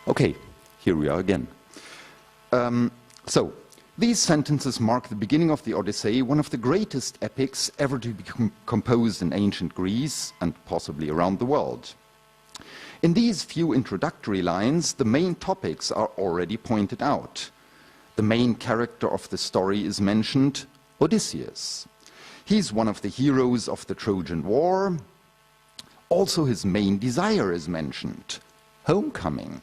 Okay, here we are again. So, these sentences mark the beginning of the Odyssey, one of the greatest epics ever to be composed in ancient Greece and possibly around the world. In these few introductory lines, the main topics are already pointed out. The main character of the story is mentioned, Odysseus. He's one of the heroes of the Trojan War. Also, his main desire is mentioned, homecoming.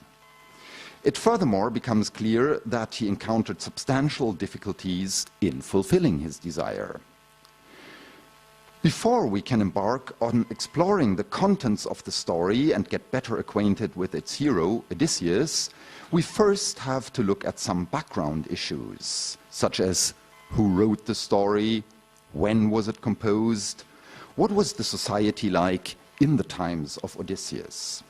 It furthermore becomes clear that he encountered substantial difficulties in fulfilling his desire. Before we can embark on exploring the contents of the story and get better acquainted with its hero, Odysseus, we first have to look at some background issues, such as who wrote the story, when was it composed, what was the society like in the times of Odysseus.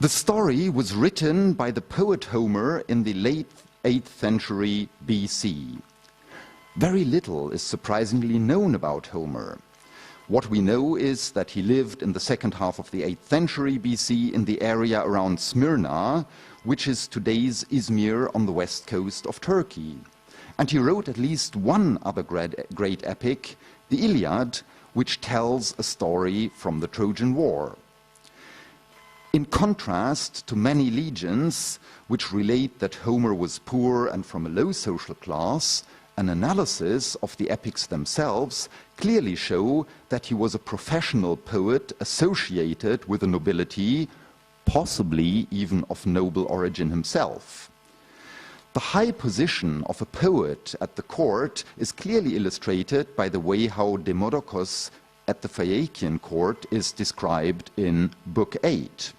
The story was written by the poet Homer in the late 8th century BC. Very little is surprisingly known about Homer. What we know is that he lived in the second half of the 8th century BC in the area around Smyrna, which is today's Izmir on the west coast of Turkey. And he wrote at least one other great epic, the Iliad, which tells a story from the Trojan War. In contrast to many legends which relate that Homer was poor and from a low social class, an analysis of the epics themselves clearly show that he was a professional poet associated with the nobility, possibly even of noble origin himself. The high position of a poet at the court is clearly illustrated by the way how Demodocus at the Phaeacian court is described in Book 8.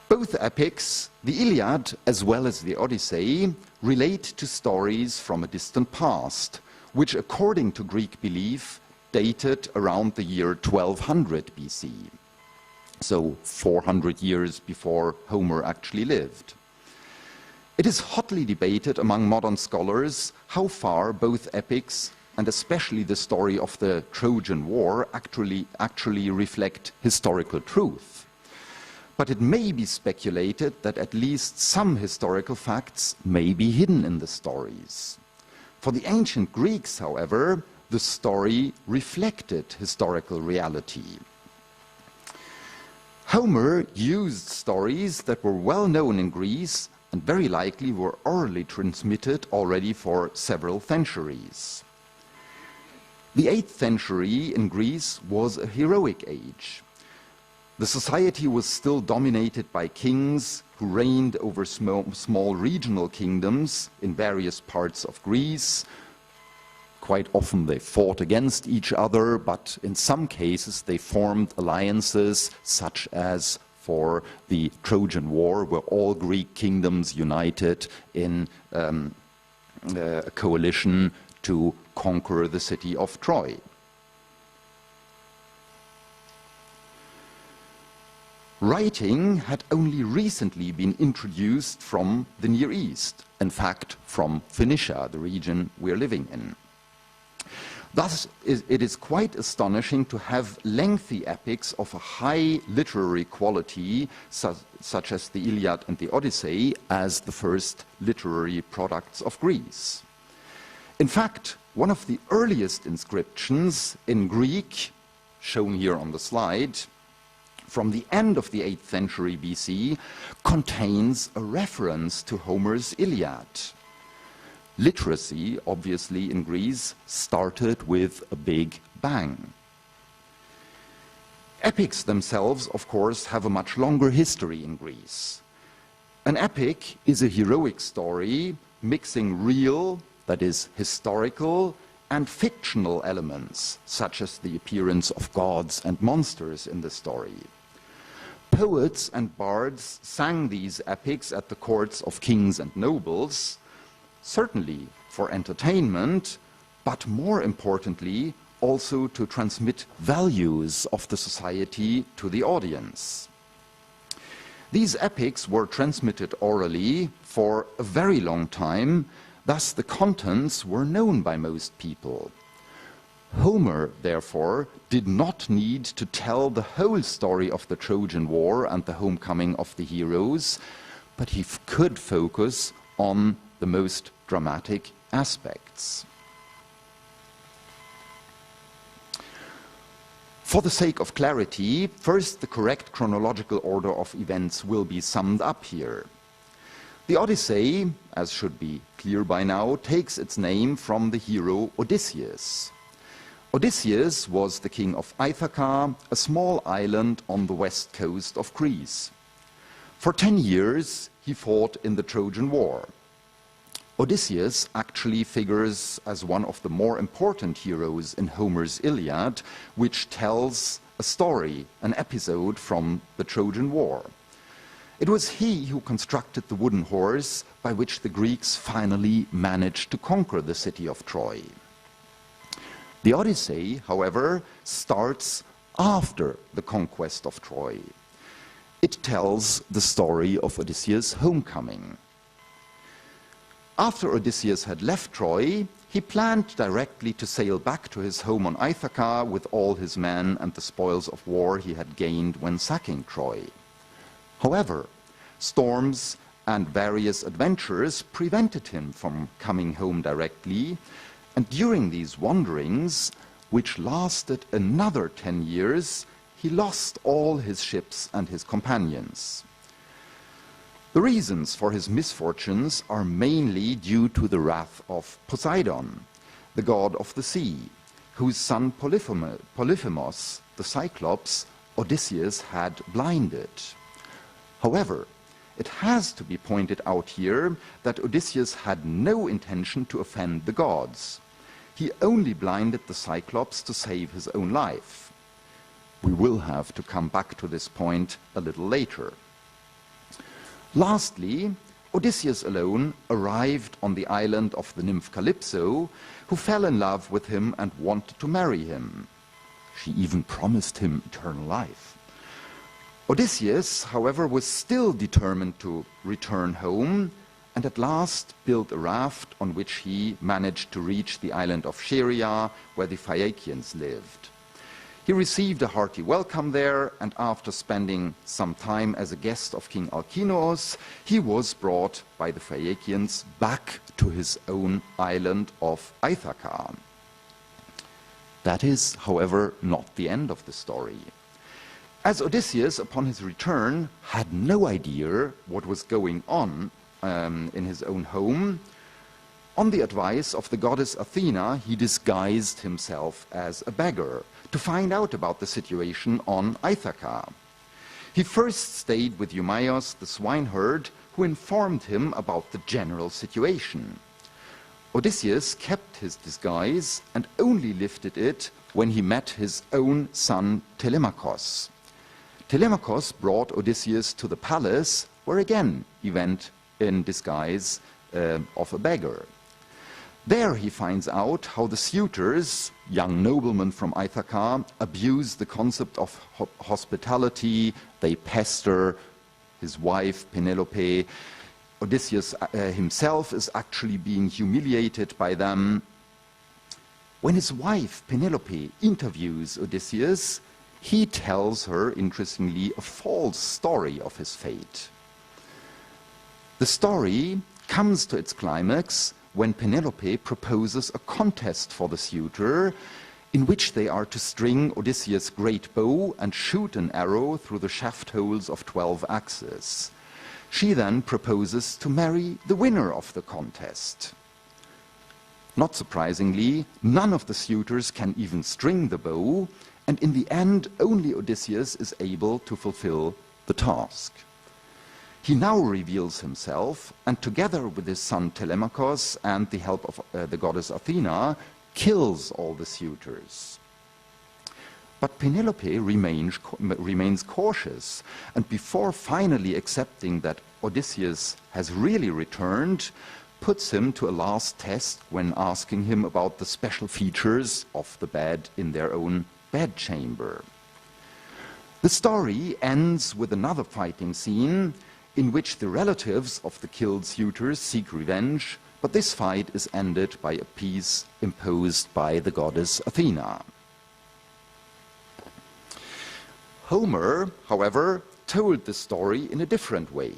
Both epics, the Iliad as well as the Odyssey, relate to stories from a distant past, which according to Greek belief dated around the year 1200 BC, so 400 years before Homer actually lived. It is hotly debated among modern scholars how far both epics, and especially the story of the Trojan War, actually reflect historical truth. But it may be speculated that at least some historical facts may be hidden in the stories. For the ancient Greeks, however, the story reflected historical reality. Homer used stories that were well known in Greece and very likely were orally transmitted already for several centuries. The 8th century in Greece was a heroic age. The society was still dominated by kings who reigned over small regional kingdoms in various parts of Greece. Quite often they fought against each other, but in some cases they formed alliances, such as for the Trojan War, where all Greek kingdoms united in a coalition to conquer the city of Troy. Writing had only recently been introduced from the Near East, in fact from Phoenicia, the region we're living in. Thus, it is quite astonishing to have lengthy epics of a high literary quality, such as the Iliad and the Odyssey, as the first literary products of Greece. In fact, one of the earliest inscriptions in Greek, shown here on the slide, from the end of the 8th century BC, contains a reference to Homer's Iliad. Literacy, obviously, in Greece started with a big bang. Epics themselves, of course, have a much longer history in Greece. An epic is a heroic story mixing real, that is, historical, and fictional elements, such as the appearance of gods and monsters in the story. Poets and bards sang these epics at the courts of kings and nobles, certainly for entertainment, but more importantly, also to transmit values of the society to the audience. These epics were transmitted orally for a very long time, Thus the contents were known by most people. Homer, therefore, did not need to tell the whole story of the Trojan War and the homecoming of the heroes, but he could focus on the most dramatic aspects. For the sake of clarity, first the correct chronological order of events will be summed up here. The Odyssey, as should be clear by now, takes its name from the hero Odysseus. Odysseus was the king of Ithaca, a small island on the west coast of Greece. For 10 years, he fought in the Trojan War. Odysseus actually figures as one of the more important heroes in Homer's Iliad, which tells a story, an episode from the Trojan War. It was he who constructed the wooden horse by which the Greeks finally managed to conquer the city of Troy. The Odyssey, however, starts after the conquest of Troy. It tells the story of Odysseus' homecoming. After Odysseus had left Troy, he planned directly to sail back to his home on Ithaca with all his men and the spoils of war he had gained when sacking Troy. However, storms and various adventures prevented him from coming home directly, and during these wanderings, which lasted another 10 years, he lost all his ships and his companions. The reasons for his misfortunes are mainly due to the wrath of Poseidon, the god of the sea, whose son Polyphemus, the Cyclops, Odysseus had blinded. However, it has to be pointed out here that Odysseus had no intention to offend the gods. He only blinded the Cyclops to save his own life. We will have to come back to this point a little later. Lastly, Odysseus alone arrived on the island of the nymph Calypso, who fell in love with him and wanted to marry him. She even promised him eternal life. Odysseus, however, was still determined to return home, and at last built a raft on which he managed to reach the island of Scheria, where the Phaeacians lived. He received a hearty welcome there, and after spending some time as a guest of King Alcinous, he was brought by the Phaeacians back to his own island of Ithaca. That is, however, not the end of the story. As Odysseus, upon his return, had no idea what was going on in his own home, on the advice of the goddess Athena, he disguised himself as a beggar to find out about the situation on Ithaca. He first stayed with Eumaeus, the swineherd, who informed him about the general situation. Odysseus kept his disguise and only lifted it when he met his own son Telemachus. Telemachus brought Odysseus to the palace, where again he went in disguise of a beggar. There he finds out how the suitors, young noblemen from Ithaca, abuse the concept of hospitality. They pester his wife Penelope. Odysseus himself is actually being humiliated by them. When his wife Penelope interviews Odysseus, he tells her, interestingly, a false story of his fate. The story comes to its climax when Penelope proposes a contest for the suitor in which they are to string Odysseus' great bow and shoot an arrow through the shaft holes of 12 axes. She then proposes to marry the winner of the contest. Not surprisingly, none of the suitors can even string the bow, and in the end, only Odysseus is able to fulfill the task. He now reveals himself, and together with his son Telemachus and the help of the goddess Athena, kills all the suitors. But Penelope remains cautious, and before finally accepting that Odysseus has really returned, puts him to a last test when asking him about the special features of the bed in their own bedchamber. The story ends with another fighting scene in which the relatives of the killed suitors seek revenge but this fight is ended by a peace imposed by the goddess Athena. Homer, however, told the story in a different way.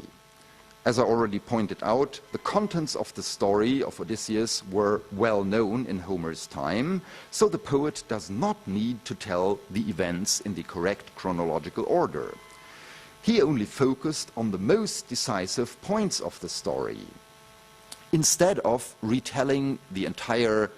As I already pointed out, the contents of the story of Odysseus were well known in Homer's time, so the poet does not need to tell the events in the correct chronological order. He only focused on the most decisive points of the story. Instead of retelling the entire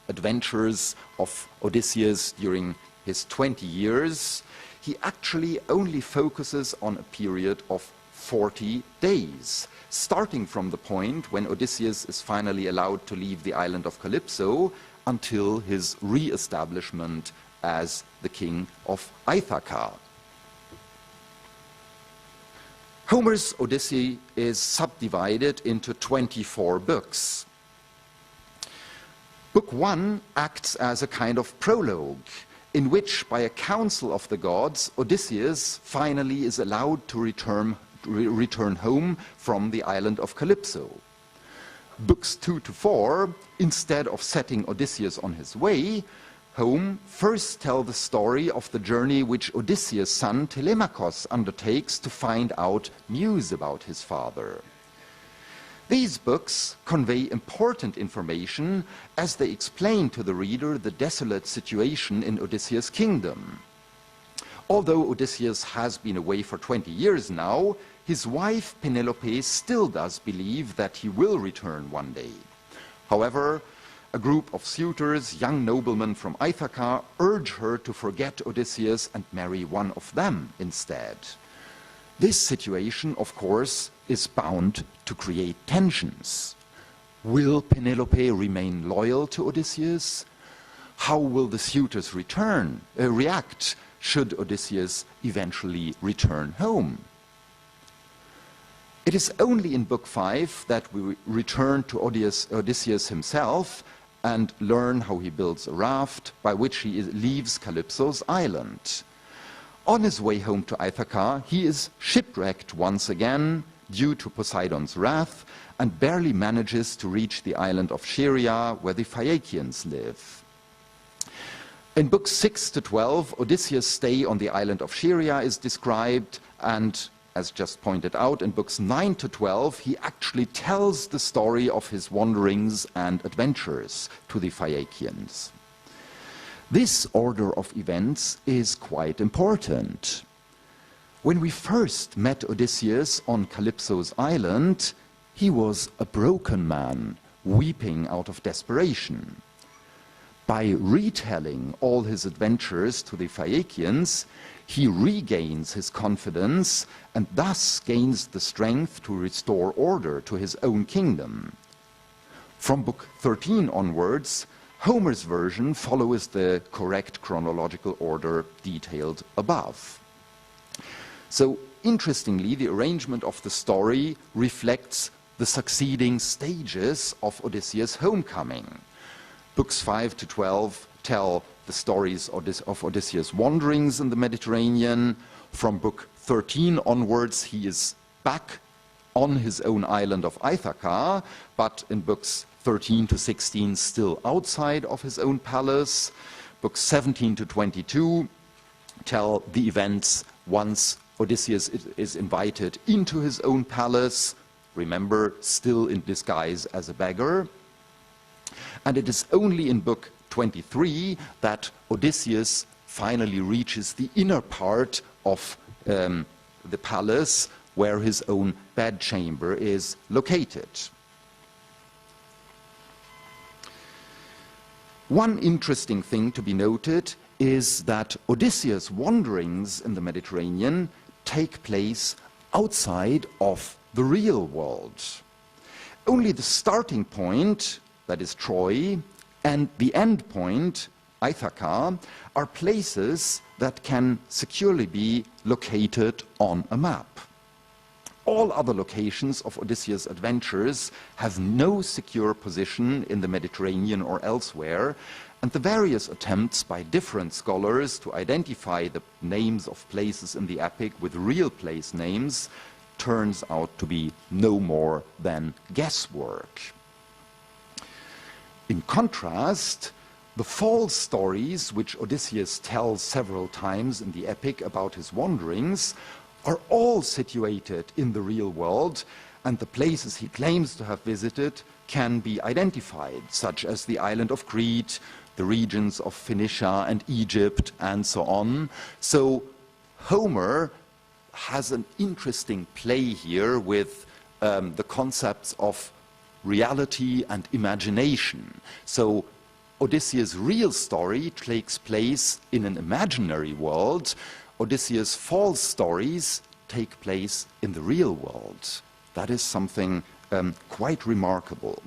adventures of Odysseus during his 20 years, he actually only focuses on a period of 40 days, starting from the point when Odysseus is finally allowed to leave the island of Calypso until his re-establishment as the king of Ithaca. Homer's Odyssey is subdivided into 24 books. Book 1 acts as a kind of prologue, in which, by a council of the gods, Odysseus finally is allowed to return home from the island of Calypso. Books 2 to 4, instead of setting Odysseus on his way home, first tell the story of the journey which Odysseus' son Telemachus undertakes to find out news about his father. These books convey important information as they explain to the reader the desolate situation in Odysseus' kingdom. Although Odysseus has been away for 20 years now, his wife Penelope still does believe that he will return one day. However, a group of suitors, young noblemen from Ithaca, urge her to forget Odysseus and marry one of them instead. This situation, of course, is bound to create tensions. Will Penelope remain loyal to Odysseus? How will the suitors react should Odysseus eventually return home? It is only in Book 5 that we return to Odysseus himself and learn how he builds a raft by which he leaves Calypso's island. On his way home to Ithaca, he is shipwrecked once again due to Poseidon's wrath and barely manages to reach the island of Scheria, where the Phaeacians live. In books 6 to 12, Odysseus' stay on the island of Scheria is described, and as just pointed out, in books 9 to 12, he actually tells the story of his wanderings and adventures to the Phaeacians. This order of events is quite important. When we first met Odysseus on Calypso's island, he was a broken man, weeping out of desperation. By retelling all his adventures to the Phaeacians, he regains his confidence and thus gains the strength to restore order to his own kingdom. From book 13 onwards, Homer's version follows the correct chronological order detailed above. So, interestingly, the arrangement of the story reflects the succeeding stages of Odysseus' homecoming. Books 5 to 12 tell the stories of Odysseus' wanderings in the Mediterranean. From book 13 onwards, he is back on his own island of Ithaca, but in books 13 to 16 still outside of his own palace. Books 17 to 22 tell the events once Odysseus is invited into his own palace, remember, still in disguise as a beggar. And it is only in book 23 that Odysseus finally reaches the inner part of the palace where his own bedchamber is located. One interesting thing to be noted is that Odysseus' wanderings in the Mediterranean take place outside of the real world. Only the starting point, that is Troy, and the end point, Ithaca, are places that can securely be located on a map. All other locations of Odysseus' adventures have no secure position in the Mediterranean or elsewhere, and the various attempts by different scholars to identify the names of places in the epic with real place names turns out to be no more than guesswork. In contrast, the false stories which Odysseus tells several times in the epic about his wanderings are all situated in the real world, and the places he claims to have visited can be identified, such as the island of Crete, the regions of Phoenicia and Egypt, and so on. So Homer has an interesting play here with the concepts of reality and imagination. So Odysseus' real story takes place in an imaginary world. Odysseus' false stories take place in the real world. That is something quite remarkable.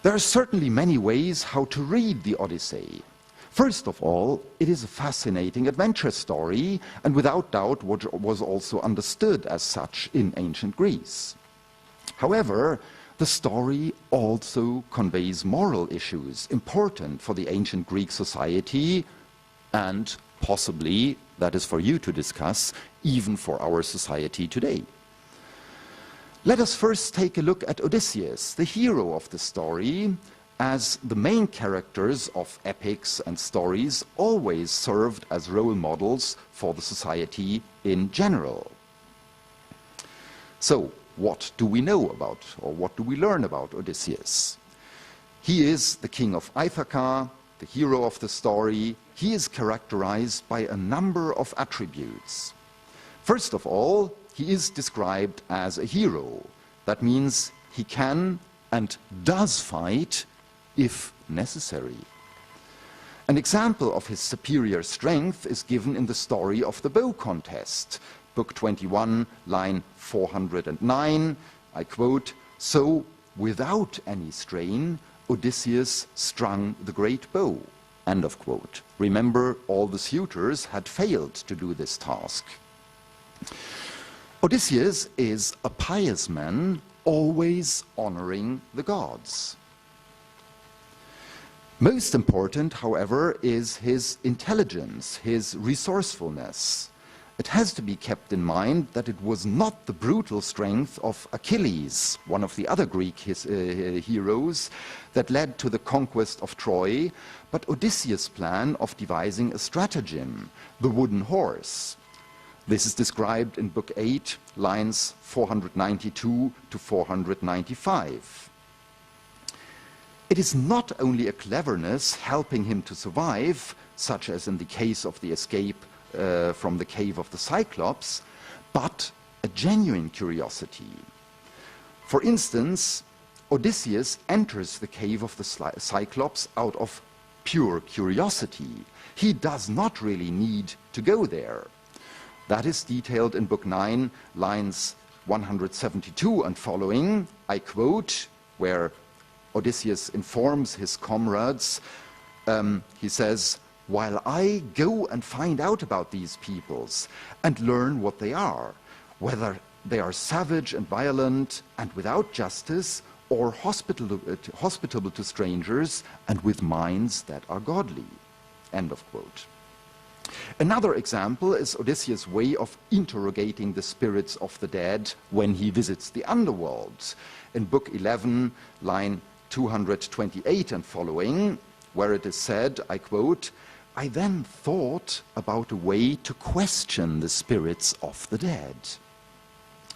There are certainly many ways how to read the Odyssey. First of all, it is a fascinating adventure story, and without doubt was also understood as such in ancient Greece. However, the story also conveys moral issues important for the ancient Greek society, and possibly, that is for you to discuss, even for our society today. Let us first take a look at Odysseus, the hero of the story, as the main characters of epics and stories always served as role models for the society in general. So, what do we know about, or what do we learn about Odysseus? He is the king of Ithaca, the hero of the story. He is characterized by a number of attributes. First of all, he is described as a hero. That means he can and does fight if necessary. An example of his superior strength is given in the story of the bow contest. Book 21, line 409, I quote, "So, without any strain, Odysseus strung the great bow." End of quote. Remember, all the suitors had failed to do this task. Odysseus is a pious man, always honoring the gods. Most important, however, is his intelligence, his resourcefulness. It has to be kept in mind that it was not the brutal strength of Achilles, one of the other Greek heroes, that led to the conquest of Troy, but Odysseus' plan of devising a stratagem, the wooden horse. This is described in Book 8, lines 492 to 495. It is not only a cleverness helping him to survive, such as in the case of the escape from the cave of the Cyclops, but a genuine curiosity. For instance, Odysseus enters the cave of the Cyclops out of pure curiosity. He does not really need to go there. That is detailed in Book 9, lines 172 and following, I quote, where Odysseus informs his comrades, he says, "While I go and find out about these peoples and learn what they are, whether they are savage and violent and without justice, or hospitable to strangers and with minds that are godly." End of quote. Another example is Odysseus' way of interrogating the spirits of the dead when he visits the underworld. In Book 11, line 228 and following, where it is said, I quote, "I then thought about a way to question the spirits of the dead."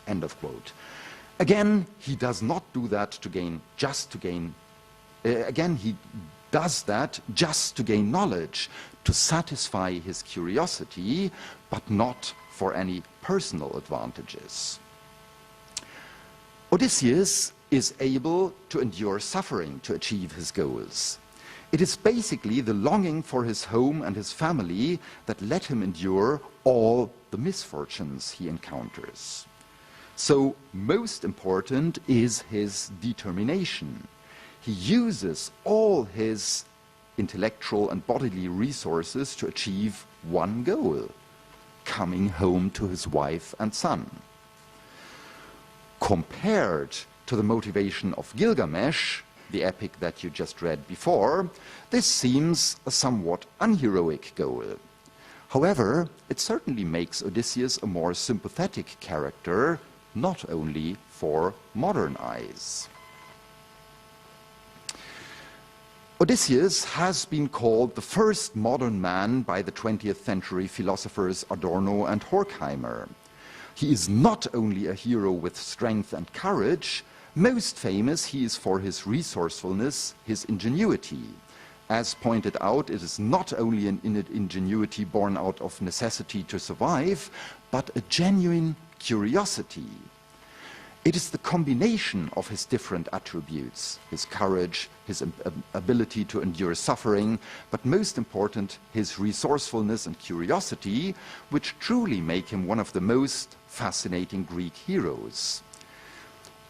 End of quote. Again, he does not do that he does that just to gain knowledge, to satisfy his curiosity, but not for any personal advantages. Odysseus is able to endure suffering to achieve his goals. It is basically the longing for his home and his family that let him endure all the misfortunes he encounters. So, most important is his determination. He uses all his intellectual and bodily resources to achieve one goal: coming home to his wife and son. Compared to the motivation of Gilgamesh, the epic that you just read before, this seems a somewhat unheroic goal. However, it certainly makes Odysseus a more sympathetic character, not only for modern eyes. Odysseus has been called the first modern man by the 20th century philosophers Adorno and Horkheimer. He is not only a hero with strength and courage, most famous he is for his resourcefulness, his ingenuity. As pointed out, it is not only an ingenuity born out of necessity to survive, but a genuine curiosity. It is the combination of his different attributes, his courage, his ability to endure suffering, but most important, his resourcefulness and curiosity, which truly make him one of the most fascinating Greek heroes.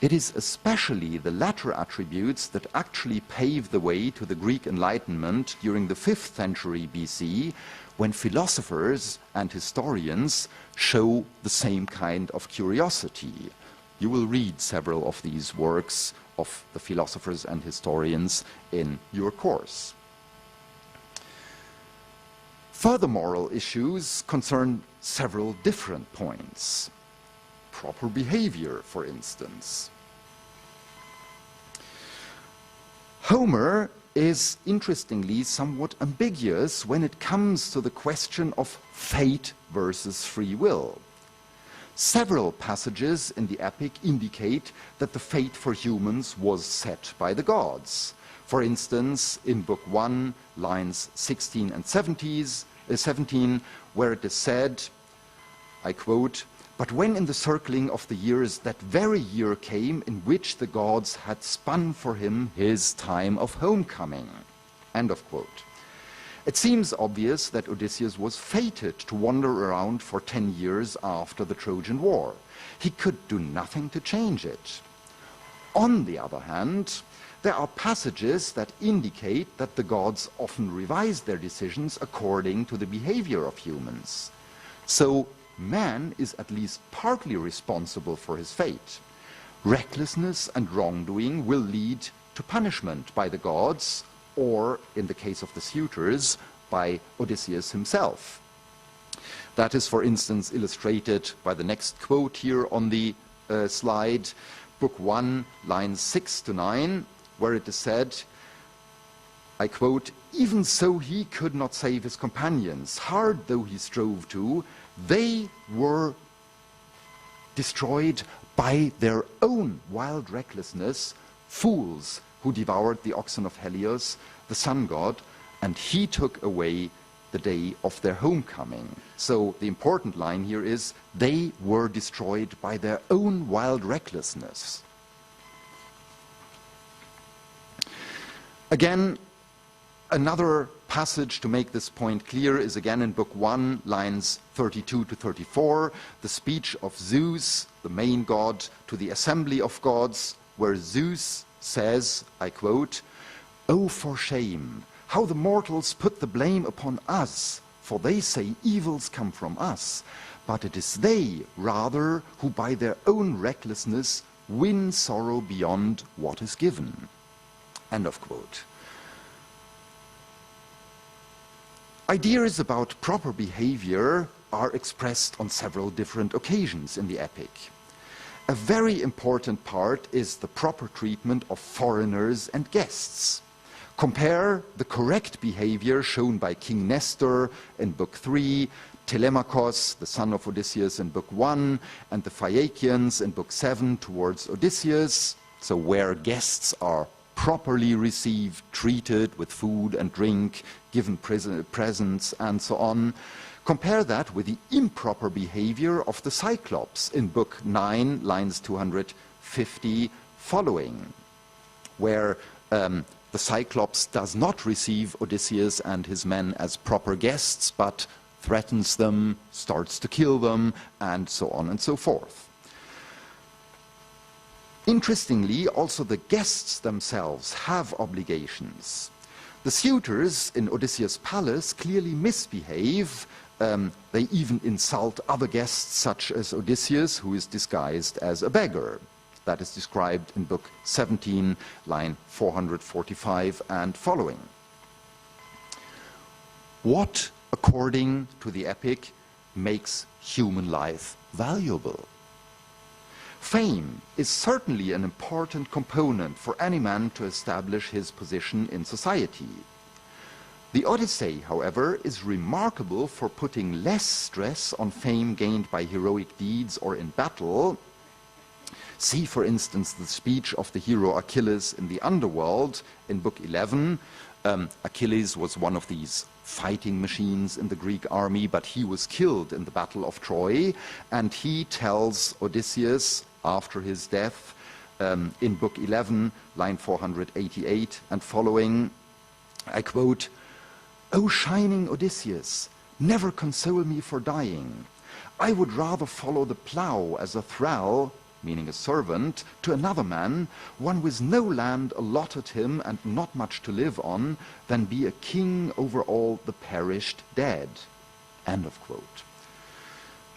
It is especially the latter attributes that actually pave the way to the Greek Enlightenment during the 5th century BC, when philosophers and historians show the same kind of curiosity. You will read several of these works of the philosophers and historians in your course. Further moral issues concern several different points. Proper behavior, for instance. Homer is interestingly somewhat ambiguous when it comes to the question of fate versus free will. Several passages in the epic indicate that the fate for humans was set by the gods. For instance, in Book 1, lines 16 and 17, where it is said, I quote, "But when in the circling of the years that very year came in which the gods had spun for him his time of homecoming." End of quote. It seems obvious that Odysseus was fated to wander around for 10 years after the Trojan War. He could do nothing to change it. On the other hand, there are passages that indicate that the gods often revise their decisions according to the behavior of humans. So man is at least partly responsible for his fate. Recklessness and wrongdoing will lead to punishment by the gods, or, in the case of the suitors, by Odysseus himself. That is, for instance, illustrated by the next quote here on the slide, Book 1, lines 6 to 9, where it is said, I quote, "Even so he could not save his companions, hard though he strove to, they were destroyed by their own wild recklessness, fools who devoured the oxen of Helios, the sun god, and he took away the day of their homecoming." So the important line here is, they were destroyed by their own wild recklessness. Again, another passage to make this point clear is again in Book 1, lines 32 to 34, the speech of Zeus, the main god, to the assembly of gods, where Zeus says, I quote, "Oh, for shame, how the mortals put the blame upon us, for they say evils come from us, but it is they, rather, who by their own recklessness win sorrow beyond what is given." End of quote. Ideas about proper behavior are expressed on several different occasions in the epic. A very important part is the proper treatment of foreigners and guests. Compare the correct behavior shown by King Nestor in Book 3, Telemachus, the son of Odysseus, in Book 1, and the Phaeacians in Book 7 towards Odysseus, so where guests are properly received, treated with food and drink, given presents, and so on. Compare that with the improper behavior of the Cyclops in Book 9, lines 250 following, where the Cyclops does not receive Odysseus and his men as proper guests, but threatens them, starts to kill them, and so on and so forth. Interestingly, also the guests themselves have obligations. The suitors in Odysseus' palace clearly misbehave. They even insult other guests, such as Odysseus, who is disguised as a beggar. That is described in Book 17, line 445 and following. What according to the epic, makes human life valuable. Fame is certainly an important component for any man to establish his position in society. The Odyssey, however, is remarkable for putting less stress on fame gained by heroic deeds or in battle. See, for instance, the speech of the hero Achilles in the underworld in Book 11. Achilles was one of these fighting machines in the Greek army, but he was killed in the Battle of Troy, and he tells Odysseus after his death in Book 11, line 488 and following, I quote, "O shining Odysseus, never console me for dying. I would rather follow the plough as a thrall," meaning a servant, "to another man, one with no land allotted him and not much to live on, than be a king over all the perished dead." End of quote.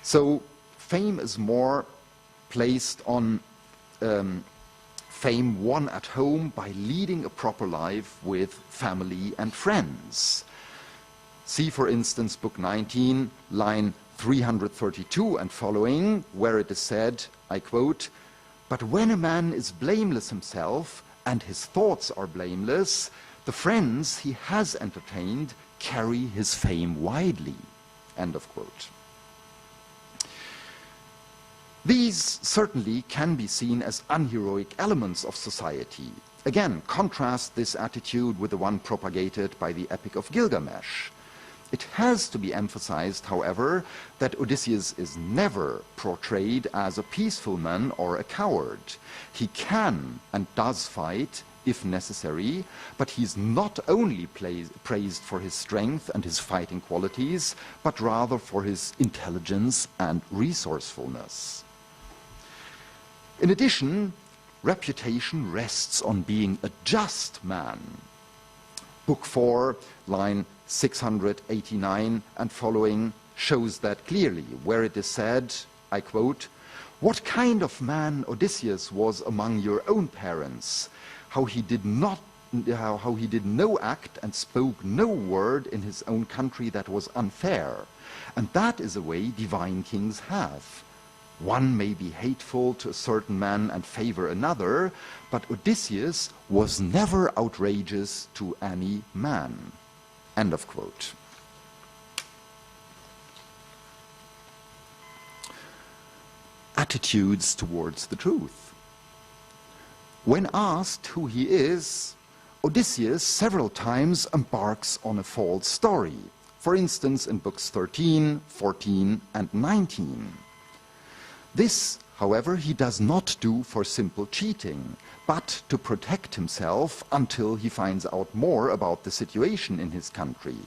So fame is more placed on fame won at home by leading a proper life with family and friends. See, for instance, Book 19, line 332 and following, where it is said, I quote, "But when a man is blameless himself, and his thoughts are blameless, the friends he has entertained carry his fame widely." End of quote. These certainly can be seen as unheroic elements of society. Again, contrast this attitude with the one propagated by the Epic of Gilgamesh. It has to be emphasized, however, that Odysseus is never portrayed as a peaceful man or a coward. He can and does fight if necessary, but he's not only praised for his strength and his fighting qualities, but rather for his intelligence and resourcefulness. In addition, reputation rests on being a just man. Book 4, line 689 and following shows that clearly, where it is said, I quote, "What kind of man Odysseus was among your own parents, how he did no act and spoke no word in his own country that was unfair. And that is a way divine kings have. One may be hateful to a certain man and favor another, but Odysseus was never outrageous to any man." End of quote. Attitudes towards the truth. When asked who he is, Odysseus several times embarks on a false story. For instance, in books 13, 14, and 19. This, however, he does not do for simple cheating, but to protect himself until he finds out more about the situation in his country.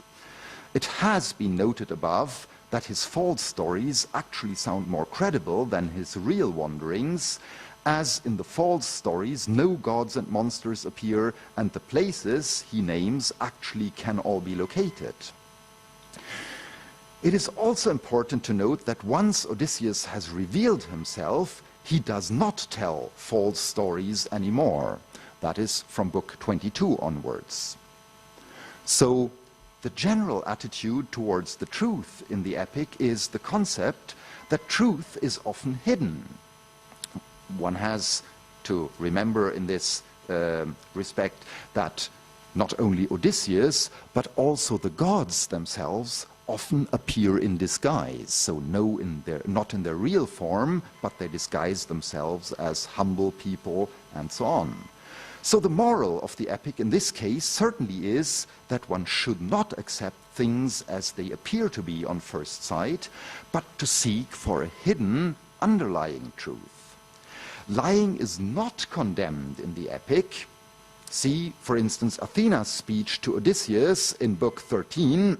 It has been noted above that his false stories actually sound more credible than his real wanderings, as in the false stories no gods and monsters appear and the places he names actually can all be located. It is also important to note that once Odysseus has revealed himself, he does not tell false stories anymore. That is from book 22 onwards. So the general attitude towards the truth in the epic is the concept that truth is often hidden. One has to remember in this respect that not only Odysseus, but also the gods themselves often appear in disguise, so not in their real form, but they disguise themselves as humble people and so on. So the moral of the epic in this case certainly is that one should not accept things as they appear to be on first sight, but to seek for a hidden underlying truth. Lying is not condemned in the epic. See, for instance, Athena's speech to Odysseus in book 13,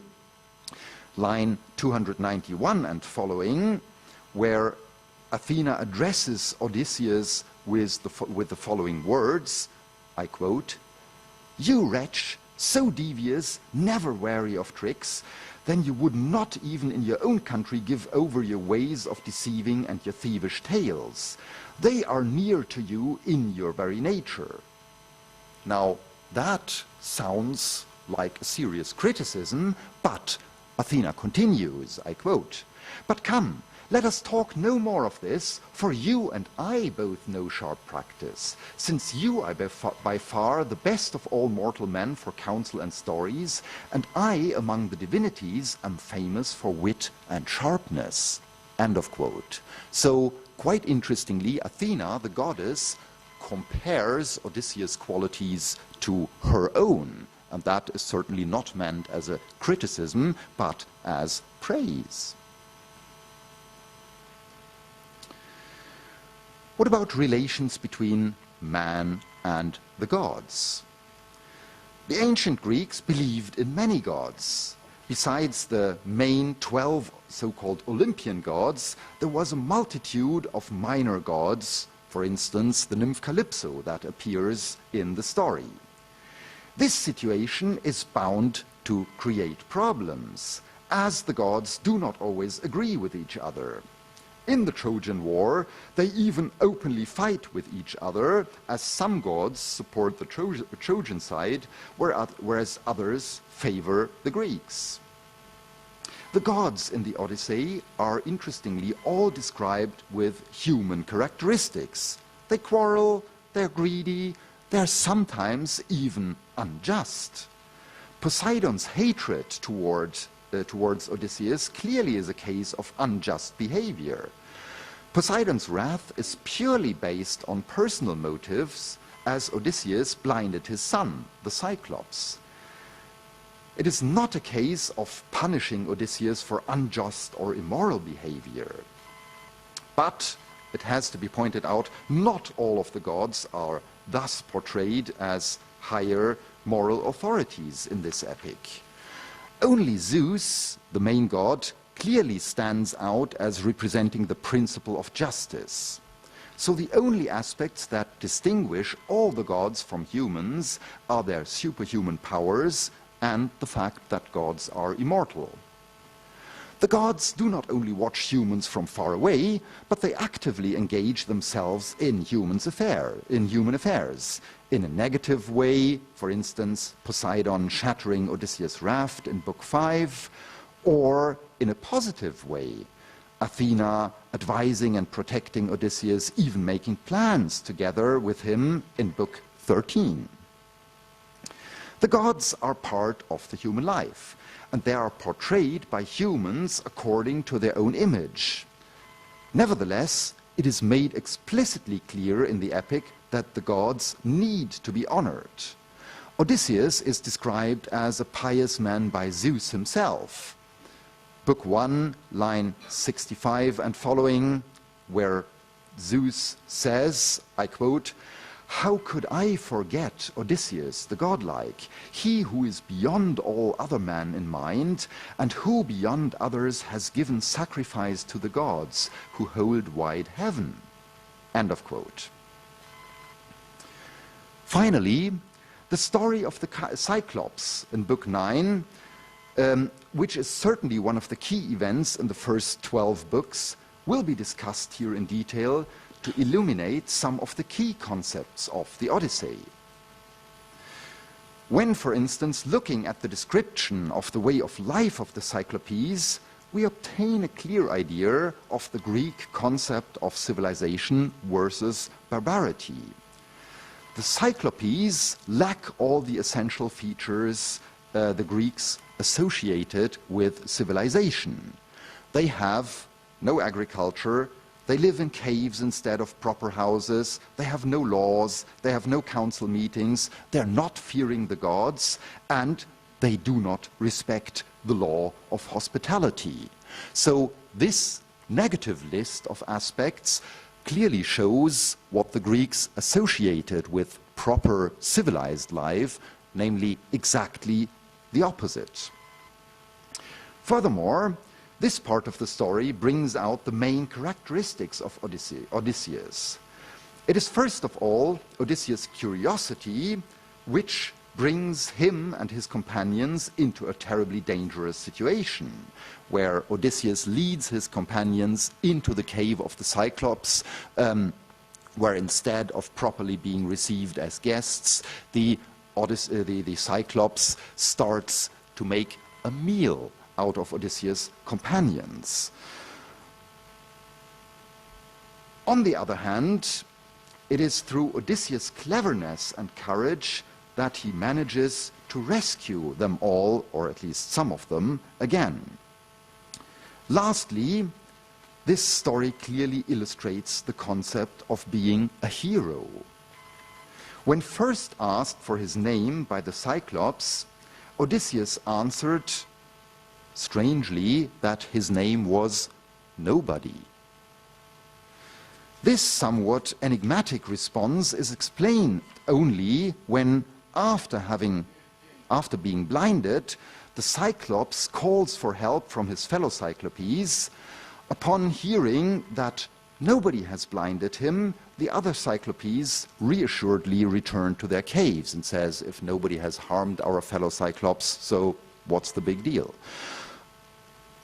line 291 and following, where Athena addresses Odysseus with the following words, I quote, "You wretch, so devious, never wary of tricks, then you would not even in your own country give over your ways of deceiving and your thievish tales. They are near to you in your very nature." Now, that sounds like a serious criticism, but Athena continues, I quote, "But come, let us talk no more of this, for you and I both know sharp practice, since you are by far the best of all mortal men for counsel and stories, and I among the divinities am famous for wit and sharpness." End of quote. So, quite interestingly, Athena, the goddess, compares Odysseus' qualities to her own, and that is certainly not meant as a criticism, but as praise. What about relations between man and the gods? The ancient Greeks believed in many gods. Besides the main 12 so-called Olympian gods, there was a multitude of minor gods, for instance, the nymph Calypso that appears in the story. This situation is bound to create problems, as the gods do not always agree with each other. In the Trojan War, they even openly fight with each other, as some gods support the Trojan side, whereas others favor the Greeks. The gods in the Odyssey are interestingly all described with human characteristics. They quarrel, they're greedy, they're sometimes even unjust. Poseidon's hatred towards Odysseus clearly is a case of unjust behavior. Poseidon's wrath is purely based on personal motives, as Odysseus blinded his son, the Cyclops. It is not a case of punishing Odysseus for unjust or immoral behavior. But, it has to be pointed out, not all of the gods are thus portrayed as higher moral authorities in this epic. Only Zeus, the main god, clearly stands out as representing the principle of justice. So the only aspects that distinguish all the gods from humans are their superhuman powers and the fact that gods are immortal. The gods do not only watch humans from far away, but they actively engage themselves in human affairs. In a negative way, for instance, Poseidon shattering Odysseus' raft in Book 5, or in a positive way, Athena advising and protecting Odysseus, even making plans together with him in Book 13. The gods are part of the human life, and they are portrayed by humans according to their own image. Nevertheless, it is made explicitly clear in the epic that the gods need to be honored. Odysseus is described as a pious man by Zeus himself. Book 1, line 65 and following, where Zeus says, I quote, "How could I forget Odysseus, the godlike, he who is beyond all other men in mind, and who beyond others has given sacrifice to the gods who hold wide heaven?" End of quote. Finally, the story of the Cyclops in Book 9, which is certainly one of the key events in the first 12 books, will be discussed here in detail to illuminate some of the key concepts of the Odyssey. When, for instance, looking at the description of the way of life of the Cyclopes, we obtain a clear idea of the Greek concept of civilization versus barbarity. The Cyclopes lack all the essential features the Greeks associated with civilization. They have no agriculture, they live in caves instead of proper houses, they have no laws, they have no council meetings, they're not fearing the gods, and they do not respect the law of hospitality. So this negative list of aspects clearly shows what the Greeks associated with proper civilized life, namely exactly the opposite. Furthermore, this part of the story brings out the main characteristics of Odysseus. It is first of all Odysseus' curiosity, which brings him and his companions into a terribly dangerous situation, where Odysseus leads his companions into the cave of the Cyclops, where instead of properly being received as guests, the Cyclops starts to make a meal out of Odysseus' companions. On the other hand, it is through Odysseus' cleverness and courage that he manages to rescue them all, or at least some of them, again. Lastly, this story clearly illustrates the concept of being a hero. When first asked for his name by the Cyclops, Odysseus answered, strangely, that his name was nobody. This somewhat enigmatic response is explained only when, after being blinded, the Cyclops calls for help from his fellow Cyclopes. Upon hearing that nobody has blinded him, the other Cyclopes reassuredly return to their caves and says, if nobody has harmed our fellow Cyclops, so what's the big deal?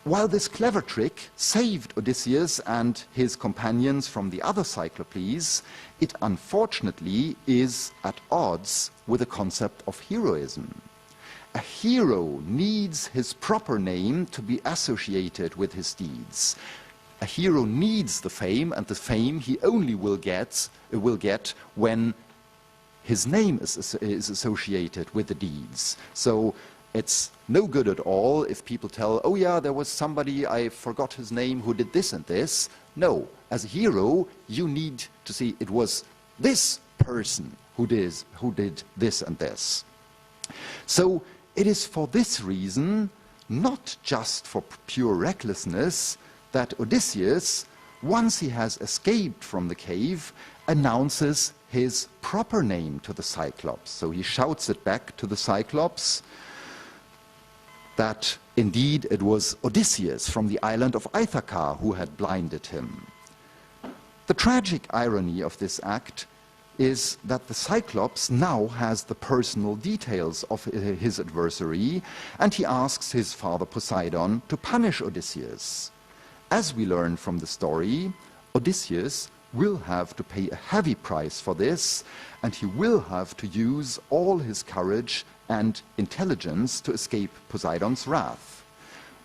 While this clever trick saved Odysseus and his companions from the other Cyclopes, it unfortunately is at odds with the concept of heroism. A hero needs his proper name to be associated with his deeds. A hero needs the fame, and the fame he only will get when his name is associated with the deeds. So it's no good at all if people tell, oh yeah, there was somebody, I forgot his name, who did this and this. No, as a hero, you need to see it was this person who did this and this. So it is for this reason, not just for pure recklessness, that Odysseus, once he has escaped from the cave, announces his proper name to the Cyclops. So he shouts it back to the Cyclops that indeed it was Odysseus from the island of Ithaca who had blinded him. The tragic irony of this act is that the Cyclops now has the personal details of his adversary, and he asks his father Poseidon to punish Odysseus. As we learn from the story, Odysseus will have to pay a heavy price for this, and he will have to use all his courage and intelligence to escape Poseidon's wrath.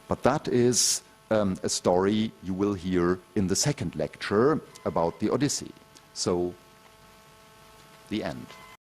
But that is a story you will hear in the second lecture about the Odyssey. So, the end.